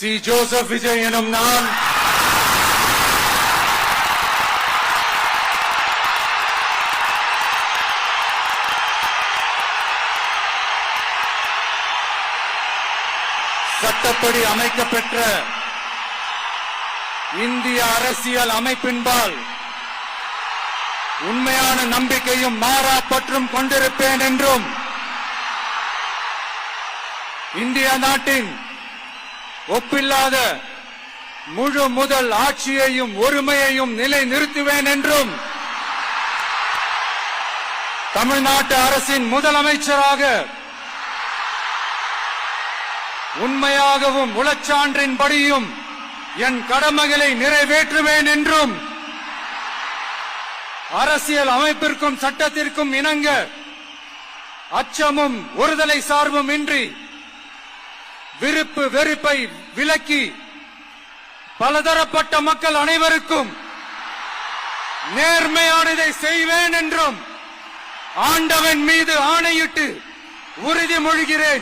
C. Joseph Vijay எனும் நான் சட்டப்படி அமைக்கப்பெற்ற இந்திய அரசியல் அமைப்பின்பால் உண்மையான நம்பிக்கையும் மாறா பற்றும் கொண்டிருப்பேன் என்றும் இந்திய நாட்டின் ஒப்பில்லாத முழு முதல் ஆட்சியையும் ஒருமையையும் நிலைநிறுத்துவேன் என்றும் தமிழ்நாட்டு அரசின் முதலமைச்சராக உண்மையாகவும் உளச்சான்றின்படியும் என் கடமைகளை நிறைவேற்றுவேன் என்றும் அரசியல் அமைப்பிற்கும் சட்டத்திற்கும் இணங்க அச்சமும் ஒருதலை சார்பும் இன்றி விருப்பு வெறுப்பை விலக்கி பலதரப்பட்ட மக்கள் அனைவருக்கும் நேர்மையானதை செய்வேன் என்றும் ஆண்டவன் மீது ஆணையிட்டு உறுதிமொழிகிறேன்.